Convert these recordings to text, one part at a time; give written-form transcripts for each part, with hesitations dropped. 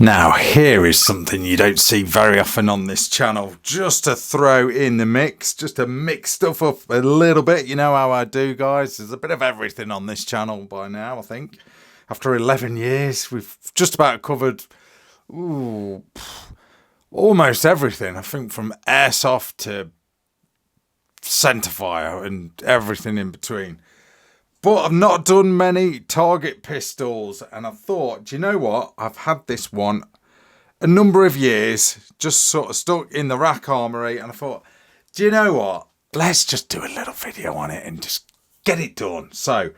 Now here is something you don't see very often on this channel, just to throw in the mix, just to mix stuff up a little bit. You know how I do, guys. There's a bit of everything on this channel by now, I think. After 11 years, we've just about covered almost everything. I think from airsoft to centerfire and everything in between. But I've not done many target pistols, and I thought, do you know what? I've had this one a number of years, just sort of stuck in the rack armory, and I thought, do you know what? Let's just do a little video on it and just get it done. So,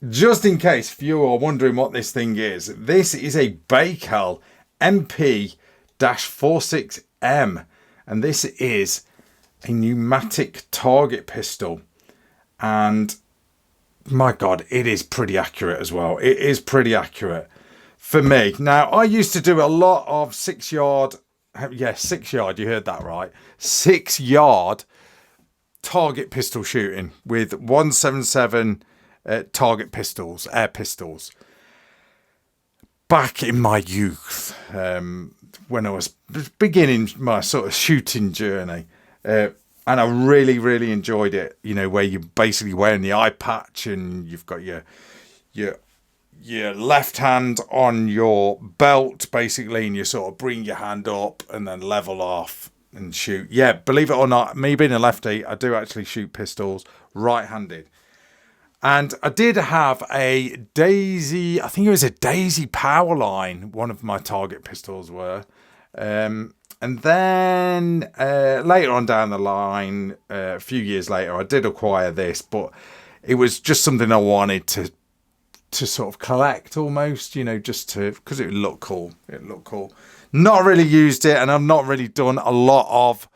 just in case if you are wondering what this thing is, this is a Baikal MP-46M, and this is a pneumatic target pistol, and my God, it is pretty accurate as well. It is pretty accurate for me. Now, I used to do a lot of 6 yard, yeah, 6 yard, you heard that right, 6 yard target pistol shooting with 177 target pistols, air pistols. Back in my youth, when I was beginning my sort of shooting journey, and I really, really enjoyed it, you know, where you're basically wearing the eye patch and you've got your left hand on your belt, basically, and you sort of bring your hand up and then level off and shoot. Yeah, believe it or not, me being a lefty, I do actually shoot pistols right-handed. And I did have a Daisy, I think it was a Daisy Powerline, one of my target pistols were. And then later on down the line, a few years later, I did acquire this, but it was just something I wanted to sort of collect almost, you know, just to, because it looked cool. It looked cool. Not really used it, and I've not really done a lot of,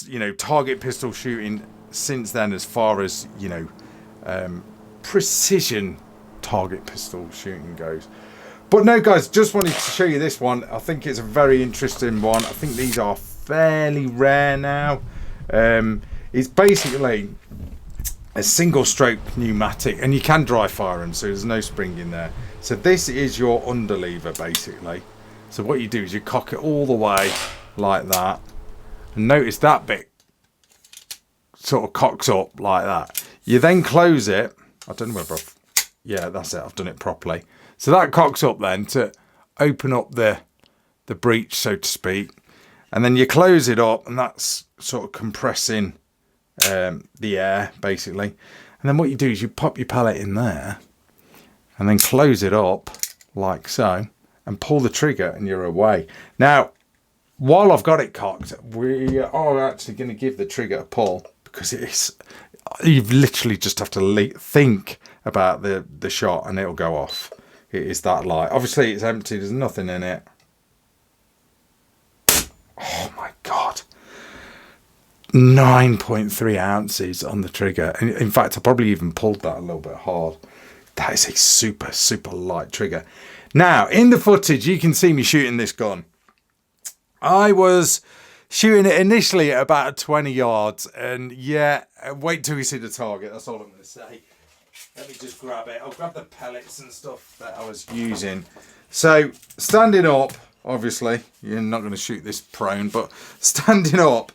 you know, target pistol shooting since then, as far as, you know, precision target pistol shooting goes. But no, guys, just wanted to show you this one. I think it's a very interesting one. I think these are fairly rare now. It's basically a single stroke pneumatic, and you can dry fire them, so there's no spring in there. So this is your underlever, basically. So what you do is you cock it all the way like that. And notice that bit sort of cocks up like that. You then close it. I don't know whether yeah, that's it. I've done it properly. So that cocks up then to open up the breech, so to speak. And then you close it up, and that's sort of compressing the air, basically. And then what you do is you pop your pellet in there and then close it up like so and pull the trigger, and you're away. Now, while I've got it cocked, we are actually going to give the trigger a pull, because it is, you literally just have to think about the shot and it'll go off. It is that light. Obviously, it's empty. There's nothing in it. Oh, my God. 9.3 ounces on the trigger. And in fact, I probably even pulled that a little bit hard. That is a super, super light trigger. Now, in the footage, you can see me shooting this gun. I was shooting it initially at about 20 yards. And yeah, wait till you see the target. That's all I'm going to say. Let me just grab it. I'll grab the pellets and stuff that I was using. So, standing up, obviously, you're not going to shoot this prone, but standing up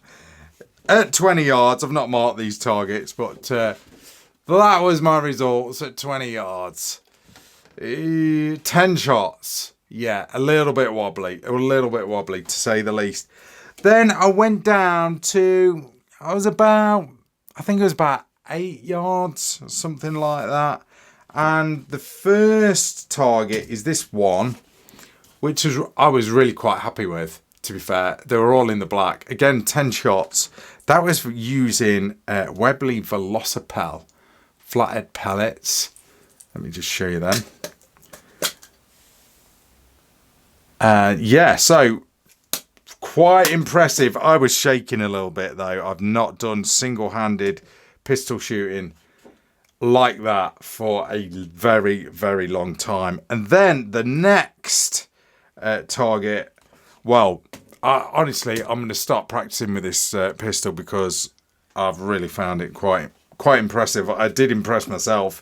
at 20 yards, I've not marked these targets, but that was my results at 20 yards. 10 shots. Yeah, a little bit wobbly to say the least. Then I went down to, I think it was about 8 yards, something like that. And the first target is this one, which I was really quite happy with, to be fair. They were all in the black. Again, 10 shots. That was using Webley Velocipel flathead pellets. Let me just show you them. Yeah, so quite impressive. I was shaking a little bit, though. I've not done single-handed pistol shooting like that for a very, very long time. And then the next target, well, honestly, I'm going to start practicing with this pistol, because I've really found it quite impressive. I did impress myself.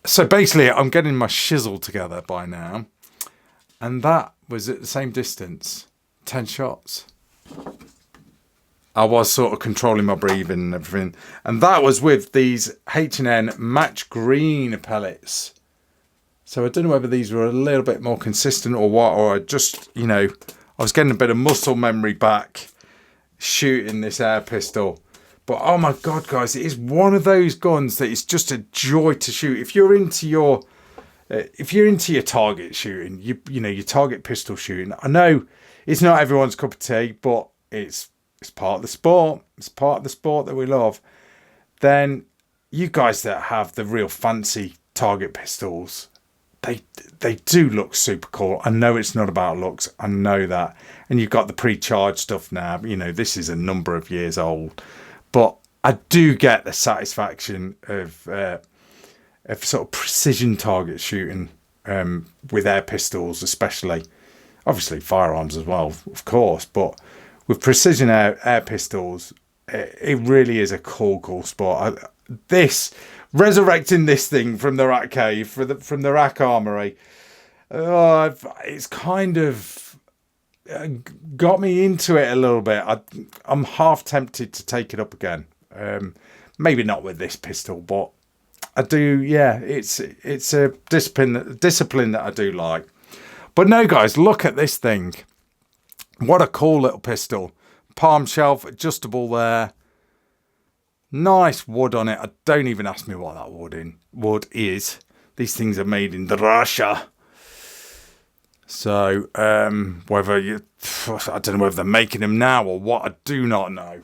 So basically, I'm getting my shizzle together by now. And that was at the same distance, 10 shots. I was sort of controlling my breathing and everything. And that was with these H&N match green pellets. So I don't know whether these were a little bit more consistent or what, or I just, you know, I was getting a bit of muscle memory back shooting this air pistol. But oh my God, guys, it is one of those guns that is just a joy to shoot. If you're into your target shooting, you know, your target pistol shooting. I know it's not everyone's cup of tea, but it's part of the sport. It's part of the sport that we love. Then you guys that have the real fancy target pistols, they do look super cool. I know it's not about looks. I know that. And you've got the pre-charged stuff now. You know, this is a number of years old. But I do get the satisfaction of sort of precision target shooting with air pistols, especially. Obviously firearms as well, of course. But with precision air pistols, it really is a cool sport. Resurrecting this thing from the Rack Cave, from the Rack Armory, it's kind of got me into it a little bit. I'm half tempted to take it up again. Maybe not with this pistol, but I do. Yeah, it's a discipline that I do like. But no, guys, look at this thing. What a cool little pistol. Palm shelf, adjustable there. Nice wood on it. Don't even ask me what that wood is. These things are made in Russia. So, I don't know whether they're making them now or what. I do not know.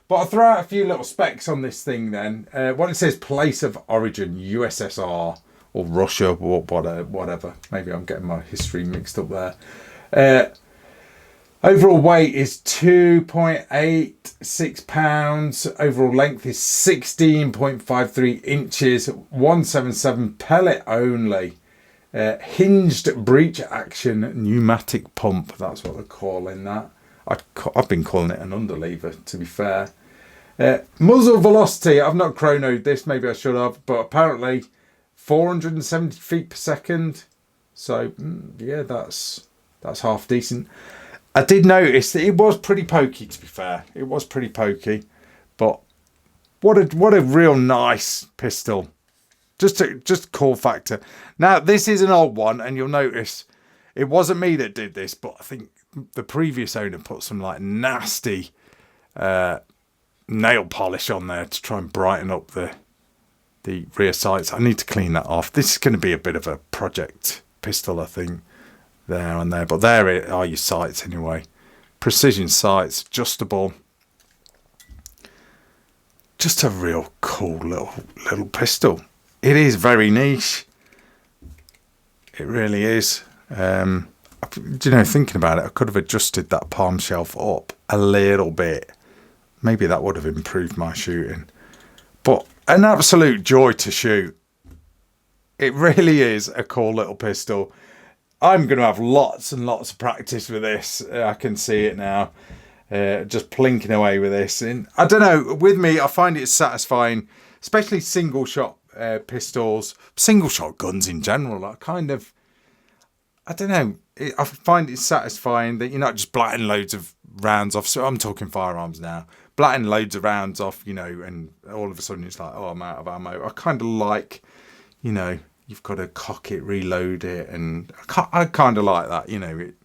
But I'll throw out a few little specs on this thing then. What it says, place of origin, USSR or Russia or whatever. Maybe I'm getting my history mixed up there. Overall weight is 2.86 pounds. Overall length is 16.53 inches. 177 pellet only. Hinged breech action pneumatic pump. That's what they're calling that. I've been calling it an underlever, to be fair. Muzzle velocity. I've not chronoed this. Maybe I should have. But apparently 470 feet per second. So, yeah, that's half decent. I did notice that it was pretty pokey, to be fair. It was pretty pokey. But what a real nice pistol. Just cool factor. Now, this is an old one, and you'll notice it wasn't me that did this, but I think the previous owner put some like nasty nail polish on there to try and brighten up the rear sights. I need to clean that off. This is going to be a bit of a project pistol, I think, there and there. But there are your sights anyway. Precision sights, adjustable. Just a real cool little pistol. It is very niche. It really is. Thinking about it, I could have adjusted that palm shelf up a little bit. Maybe that would have improved my shooting. But an absolute joy to shoot. It really is a cool little pistol. I'm going to have lots and lots of practice with this. I can see it now. Just plinking away with this. And I don't know, with me, I find it satisfying, especially single shot pistols, single shot guns in general. I find it satisfying that you're not just blatting loads of rounds off. So I'm talking firearms now. Blatting loads of rounds off, and all of a sudden it's like, oh, I'm out of ammo. I kind of like, you've got to cock it, reload it, and I kind of like that.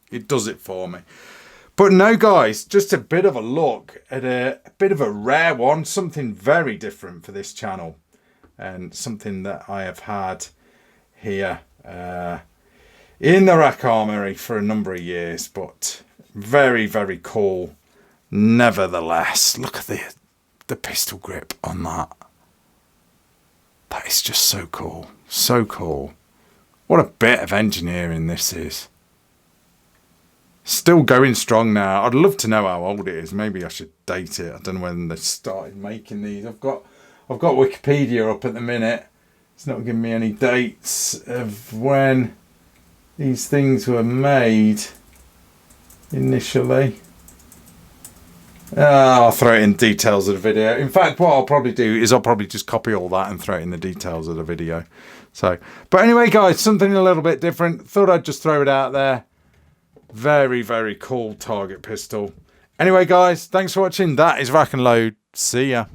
It does it for me. But no, guys, just a bit of a look at a bit of a rare one, something very different for this channel, and something that I have had here in the Rack Armory for a number of years, but very, very cool. Nevertheless, look at the pistol grip on that. That is just so cool. So cool. What a bit of engineering this is. Still going strong now. I'd love to know how old it is. Maybe I should date it. I don't know when they started making these. I've got Wikipedia up at the minute. It's not giving me any dates of when these things were made initially. I'll throw it in details of the video. In fact, what I'll probably do is I'll probably just copy all that and throw it in the details of the video. So, but anyway, guys, something a little bit different. Thought I'd just throw it out there. Very, very cool target pistol. Anyway, guys, thanks for watching. That is Rack and Load. See ya.